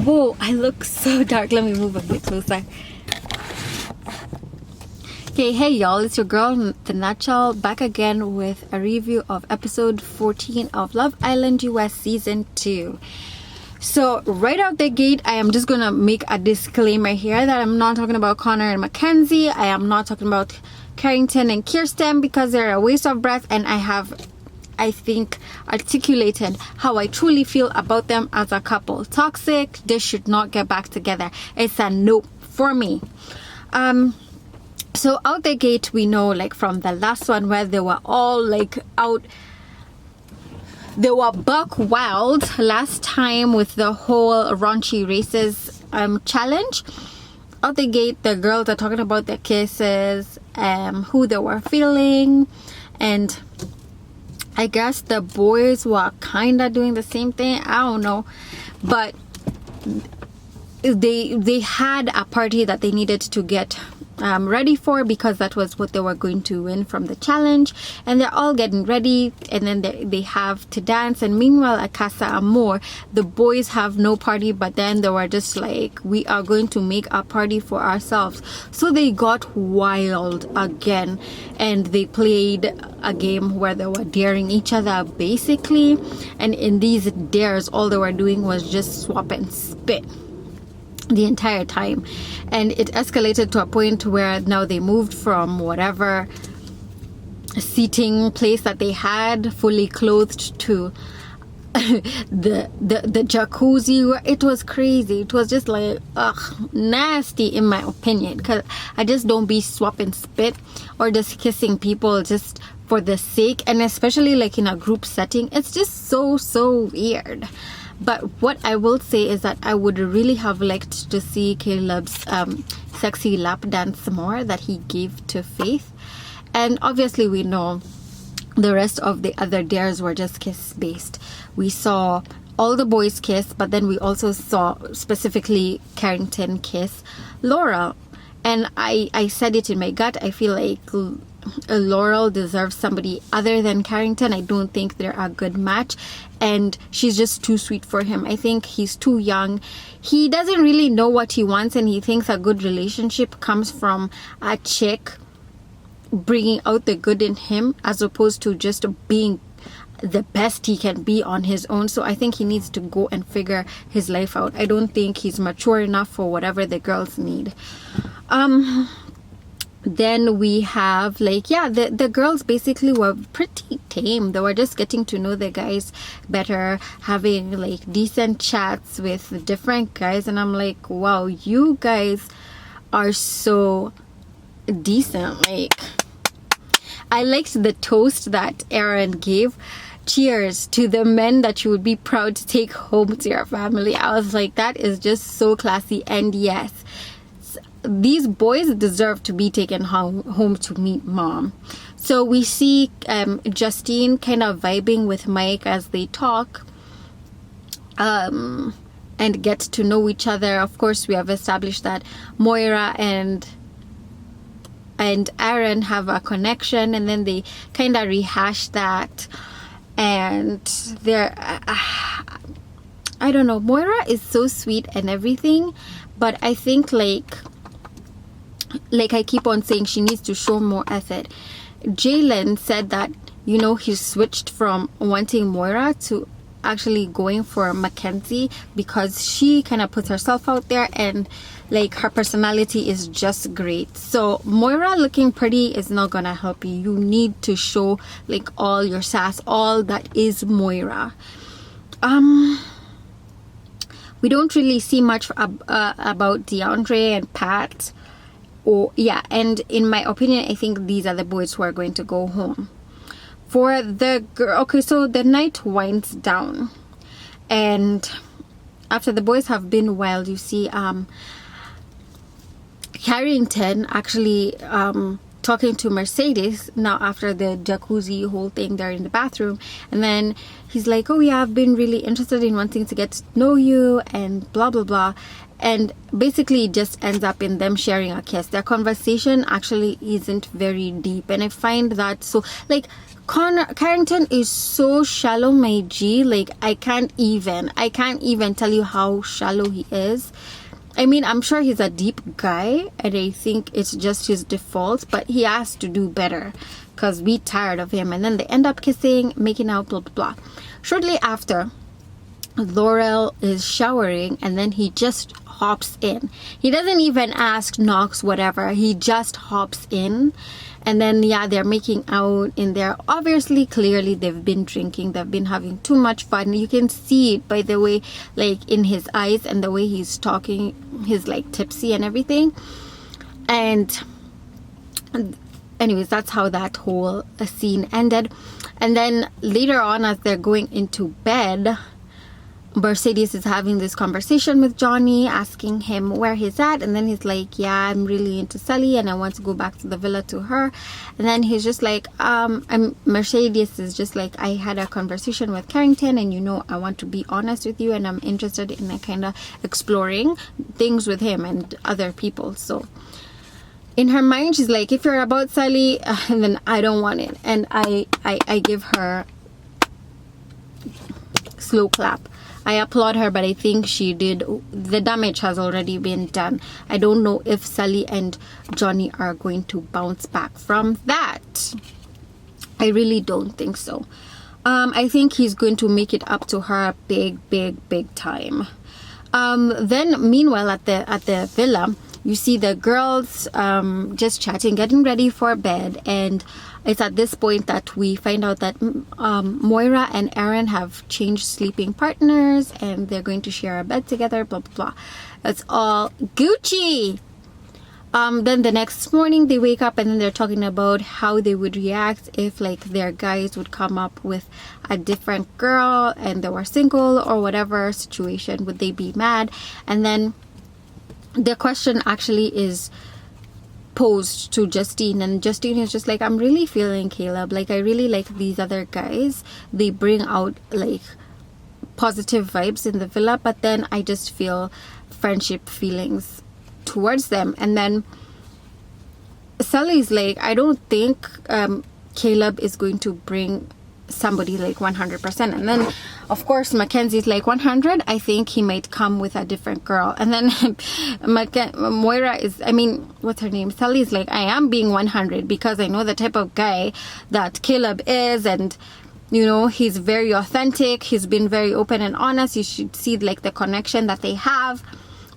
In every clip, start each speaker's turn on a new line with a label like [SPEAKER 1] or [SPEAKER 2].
[SPEAKER 1] Whoa, I look so dark. Let me move a bit closer. Okay, hey y'all, it's your girl, The Nutshell, back again with a review of episode 14 of Love Island US Season 2. So, right out the gate, I am just gonna make a disclaimer here that I'm not talking about Connor and Mackenzie. I am not talking about Carrington and Kirsten because they're a waste of breath, and I think, articulated how I truly feel about them as a couple. Toxic, they should not get back together. It's a no for me. So out the gate, we know, like, from the last one where they were all like out, they were buck wild last time with the whole raunchy races challenge. Out the gate, the girls are talking about their kisses, who they were feeling, and I guess the boys were kind of doing the same thing. I don't know, but they had a party that they needed to get ready for, because that was what they were going to win from the challenge, and they're all getting ready, and then they have to dance. And meanwhile at Casa Amor, the boys have no party, but then they were just like, we are going to make a party for ourselves. So they got wild again, and they played a game where they were daring each other basically, and in these dares all they were doing was just swap and spit the entire time. And it escalated to a point where now they moved from whatever seating place that they had, fully clothed, to the jacuzzi. It was crazy. It was just like, nasty in my opinion, because I just don't be swap and spit or just kissing people just for the sake, and especially like in a group setting. It's just so weird. But what I will say is that I would really have liked to see Caleb's sexy lap dance more that he gave to Faith. And obviously we know the rest of the other dares were just kiss based. We saw all the boys kiss, but then we also saw specifically Carrington kiss Laurel. And I said it in my gut, I feel like Laurel deserves somebody other than Carrington. I don't think they're a good match, and she's just too sweet for him. I think he's too young. He doesn't really know what he wants, and he thinks a good relationship comes from a chick bringing out the good in him, as opposed to just being the best he can be on his own. So I think he needs to go and figure his life out. I don't think he's mature enough for whatever the girls need. Then we have, like, yeah, the girls basically were pretty tame. They were just getting to know the guys better, having like decent chats with different guys, and I'm like, wow, you guys are so decent. Like, I liked the toast that Aaron gave. Cheers to the men that you would be proud to take home to your family. I was like, that is just so classy. And yes, these boys deserve to be taken home to meet mom. So we see Justine kind of vibing with Mike as they talk and get to know each other. Of course, we have established that Moira and Aaron have a connection, and then they kind of rehash that, and they're I don't know, Moira is so sweet and everything, but I think like I keep on saying, she needs to show more effort. Jalen said that, you know, he switched from wanting Moira to actually going for Mackenzie because she kind of puts herself out there, and like her personality is just great. So Moira looking pretty is not gonna help you. You need to show like all your sass, all that is Moira. We don't really see much about DeAndre and Pat. Oh yeah, and in my opinion, I think these are the boys who are going to go home. For the girl, okay, so the night winds down, and after the boys have been wild, you see Carrington actually talking to Mercedes now after the jacuzzi whole thing. They're in the bathroom, and then he's like, oh yeah, I've been really interested in wanting to get to know you and blah blah blah, and basically it just ends up in them sharing a kiss. Their conversation actually isn't very deep, and I find that so, like, Carrington is so shallow, my G. Like, I can't even tell you how shallow he is. I mean, I'm sure he's a deep guy, and I think it's just his default, but he has to do better because we tired of him. And then they end up kissing, making out, blah, blah, blah. Shortly after, Laurel is showering, and then he just hops in. He doesn't even ask, knocks, whatever. He just hops in. And then, yeah, they're making out in there. Obviously, clearly, they've been drinking. They've been having too much fun. You can see it by the way, like, in his eyes and the way he's talking. He's, like, tipsy and everything. And anyways, that's how that whole scene ended. And then later on, as they're going into bed, Mercedes is having this conversation with Johnny, asking him where he's at, and then he's like, yeah, I'm really into Sally and I want to go back to the villa to her. And then he's just like, Mercedes is just like, I had a conversation with Carrington, and I want to be honest with you, and I'm interested in kind of exploring things with him and other people. So in her mind, she's like, if you're about Sally, then I don't want it. And I give her slow clap. I applaud her, but I think she did. The damage has already been done. I don't know if Sally and Johnny are going to bounce back from that. I really don't think so. I think he's going to make it up to her big time. Then meanwhile at the villa, you see the girls just chatting, getting ready for bed, and it's at this point that we find out that Moira and Aaron have changed sleeping partners, and they're going to share a bed together, blah blah blah. It's all Gucci. Then the next morning they wake up, and then they're talking about how they would react if, like, their guys would come up with a different girl and they were single or whatever situation. Would they be mad? And then the question actually is posed to Justine, and Justine is just like, I'm really feeling Caleb. Like, I really like these other guys. They bring out, like, positive vibes in the villa, but then I just feel friendship feelings towards them. And then Sally's like, I don't think Caleb is going to bring somebody like 100%. And then of course Mackenzie's like, 100, I think he might come with a different girl. And then Moira is, what's her name, Sally's like, I am being 100 because I know the type of guy that Caleb is, and he's very authentic, he's been very open and honest. You should see, like, the connection that they have,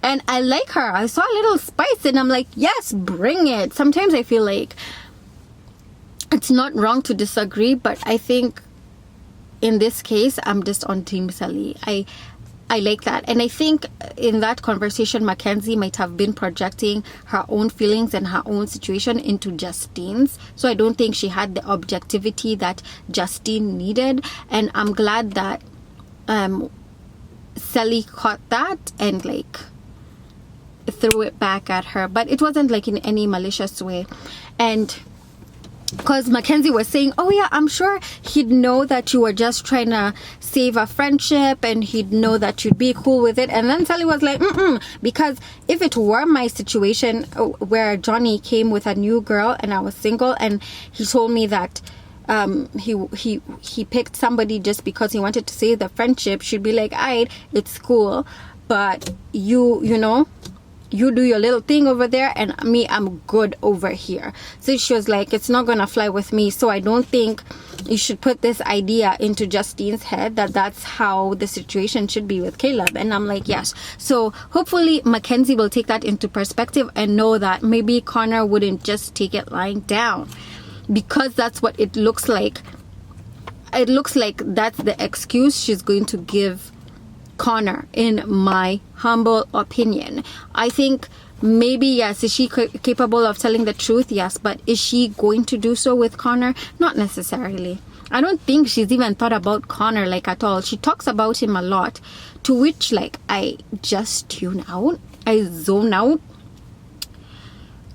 [SPEAKER 1] and I like her. I saw a little spice, and I'm like, yes, bring it. Sometimes I feel like it's not wrong to disagree, but I think in this case I'm just on Team Sally. I like that. And I think in that conversation Mackenzie might have been projecting her own feelings and her own situation into Justine's, so I don't think she had the objectivity that Justine needed. And I'm glad that Sally caught that and, like, threw it back at her, but it wasn't, like, in any malicious way. And because Mackenzie was saying, oh yeah, I'm sure he'd know that you were just trying to save a friendship, and he'd know that you'd be cool with it. And then Sally was like, because if it were my situation where Johnny came with a new girl and I was single, and he told me that he picked somebody just because he wanted to save the friendship, she'd be like, alright, it's cool, but you do your little thing over there, and me, I'm good over here. So she was like, it's not gonna fly with me. So I don't think you should put this idea into Justine's head that that's how the situation should be with Caleb. And I'm like, yes. So hopefully Mackenzie will take that into perspective and know that maybe Connor wouldn't just take it lying down, because that's what it looks like. It looks like that's the excuse she's going to give Connor, in my humble opinion. I think maybe, yes, is she capable of telling the truth? Yes, but is she going to do so with Connor? Not necessarily. I don't think she's even thought about Connor, like, at all. She talks about him a lot, to which, like, I just tune out, I zone out.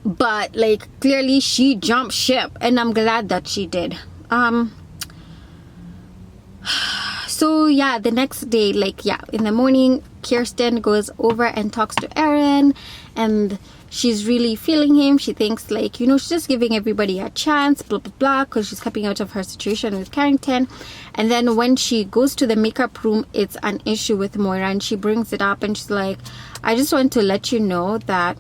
[SPEAKER 1] but like clearly she jumped ship, and I'm glad that she did. So yeah, the next day, like yeah, in the morning, Kirsten goes over and talks to Aaron, and she's really feeling him. She thinks like, you know, she's just giving everybody a chance, blah blah blah, because she's coming out of her situation with Carrington. And then when she goes to the makeup room, it's an issue with Moira, and she brings it up, and she's like, I just want to let you know that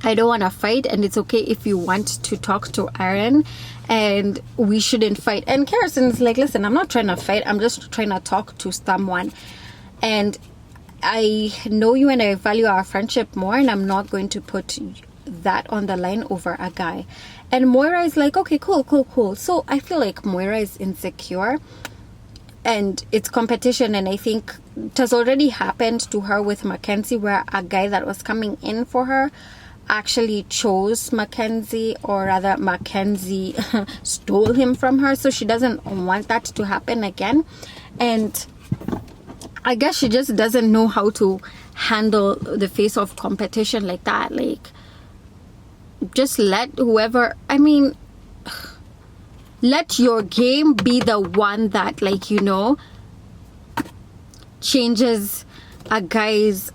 [SPEAKER 1] I don't want to fight, and it's okay if you want to talk to Aaron, and we shouldn't fight. And Kirsten's like, listen, I'm not trying to fight, I'm just trying to talk to someone, and I know you and I value our friendship more, and I'm not going to put that on the line over a guy. And Moira is like, okay, cool. So I feel like Moira is insecure, and it's competition, and I think it has already happened to her with Mackenzie, where a guy that was coming in for her actually chose Mackenzie, or rather Mackenzie stole him from her. So she doesn't want that to happen again, and I guess she just doesn't know how to handle the face of competition like that. Like, just let whoever, I mean, let your game be the one that, like, you know, changes a guy's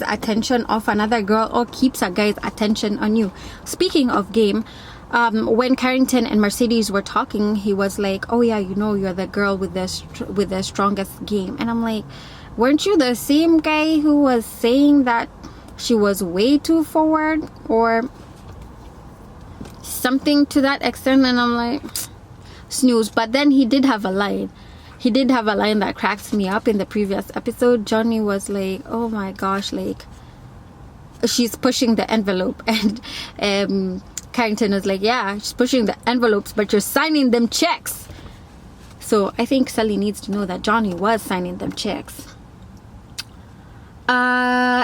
[SPEAKER 1] attention off another girl, or keeps a guy's attention on you. Speaking of game, when Carrington and Mercedes were talking, he was like, oh yeah, you know, you're the girl with the strongest game. And I'm like, weren't you the same guy who was saying that she was way too forward, or something to that extent? And I'm like, snooze. But then he did have a line that cracked me up in the previous episode. Johnny was like, oh my gosh, like, she's pushing the envelope, and Carrington was like, yeah, she's pushing the envelopes, but you're signing them checks. So I think Sully needs to know that Johnny was signing them checks.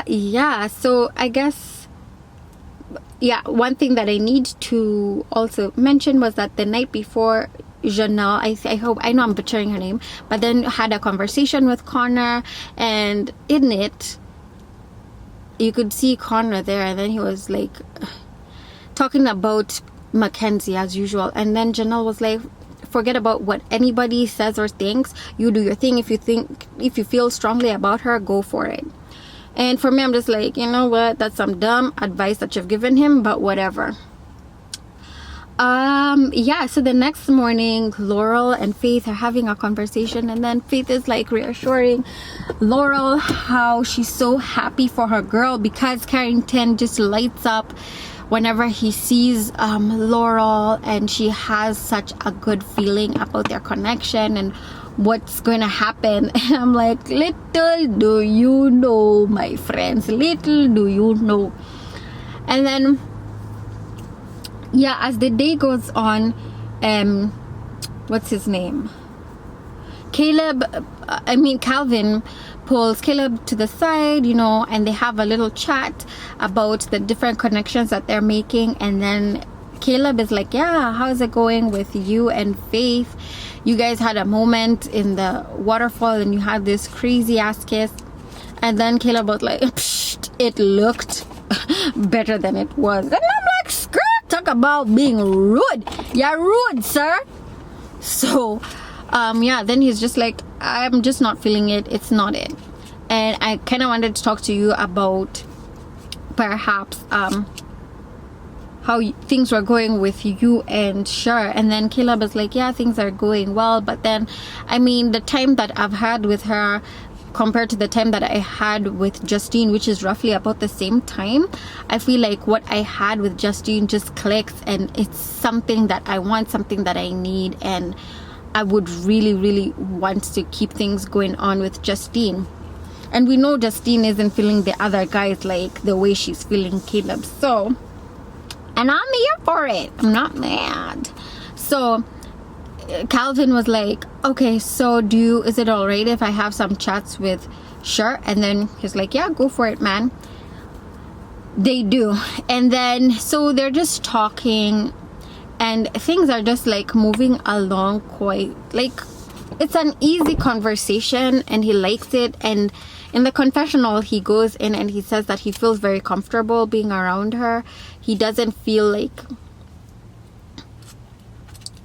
[SPEAKER 1] Yeah, so I guess, yeah, one thing that I need to also mention was that the night before, Janelle, I know I'm butchering her name, but then had a conversation with Connor, and in it, you could see Connor there, and then he was like talking about Mackenzie as usual, and then Janelle was like, forget about what anybody says or thinks, you do your thing. If you feel strongly about her, go for it. And for me, I'm just like, you know what, that's some dumb advice that you've given him, but whatever. Yeah, so the next morning, Laurel and Faith are having a conversation, and then Faith is like reassuring Laurel how she's so happy for her girl, because Carrington just lights up whenever he sees Laurel, and she has such a good feeling about their connection and what's going to happen. And I'm like, little do you know, my friends, little do you know. And then, yeah, as the day goes on, what's his name? Calvin pulls Caleb to the side, you know, and they have a little chat about the different connections that they're making. And then Caleb is like, yeah, how's it going with you and Faith? You guys had a moment in the waterfall, and you had this crazy ass kiss. And then Caleb was like, psh, it looked better than it was. And I'm like, skirt, talk about being rude. You're rude, sir. So yeah, then he's just like, I'm just not feeling it, it's not it. And I kind of wanted to talk to you about perhaps how things were going with you and Cher. And then Caleb is like, yeah, things are going well, but then, I mean, the time that I've had with her compared to the time that I had with Justine, which is roughly about the same time, I feel like what I had with Justine just clicks, and it's something that I want, something that I need, and I would really, really want to keep things going on with Justine. And we know Justine isn't feeling the other guys like the way she's feeling Caleb. So, and I'm here for it. I'm not mad. So Calvin was like, okay, so is it all right if I have some chats with Cher? And then he's like, yeah, go for it, man. They do. And then, so they're just talking, and things are just like moving along quite, like, it's an easy conversation and he likes it. And in the confessional, he goes in and he says that he feels very comfortable being around her. He doesn't feel like,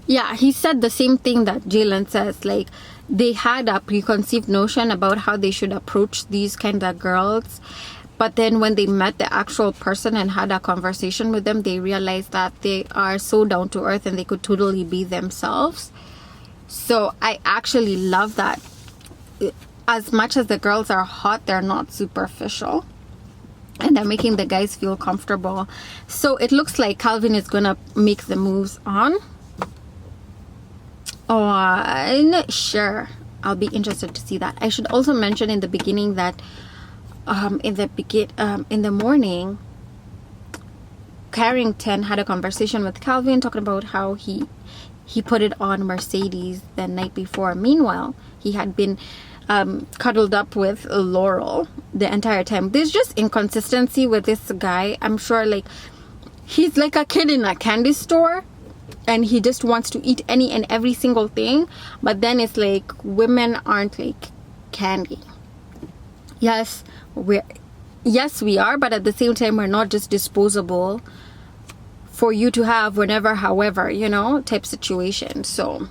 [SPEAKER 1] yeah, he said the same thing that Jalen says, like they had a preconceived notion about how they should approach these kind of girls, but then when they met the actual person and had a conversation with them, they realized that they are so down to earth and they could totally be themselves. So I actually love that. As much as the girls are hot, they're not superficial and they're making the guys feel comfortable. So it looks like Calvin is gonna make the moves on. Oh, I'm not sure. I'll be interested to see that. I should also mention in the beginning that in the morning, Carrington had a conversation with Calvin talking about how he put it on Mercedes the night before. Meanwhile, he had been cuddled up with Laurel the entire time. There's just inconsistency with this guy. I'm sure, like, he's like a kid in a candy store and he just wants to eat any and every single thing, but then it's like women aren't like candy. Yes, we are, but at the same time we're not just disposable for you to have whenever, however, you know, type situation. So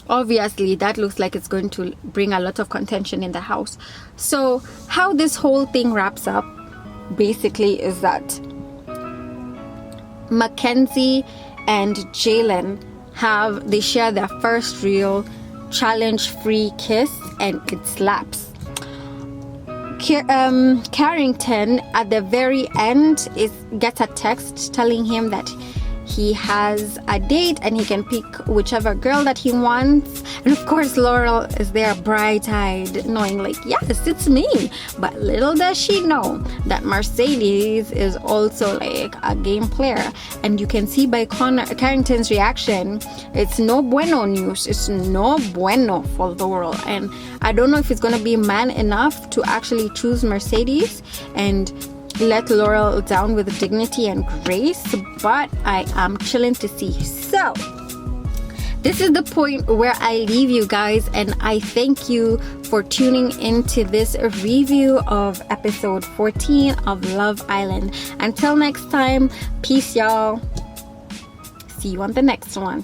[SPEAKER 1] obviously that looks like it's going to bring a lot of contention in the house. So how this whole thing wraps up basically is that Mackenzie and Jalen they share their first real challenge-free kiss, and it slaps. Carrington at the very end gets a text telling him that he has a date and he can pick whichever girl that he wants. And of course Laurel is there bright-eyed, knowing like, yes, it's me. But little does she know that Mercedes is also like a game player. And you can see by Carrington's reaction, it's no bueno news. It's no bueno for Laurel. And I don't know if it's gonna be man enough to actually choose Mercedes and let Laurel down with dignity and grace, but I am chilling to see. So this is the point where I leave you guys, and I thank you for tuning into this review of episode 14 of Love Island. Until next time, peace, y'all. See you on the next one.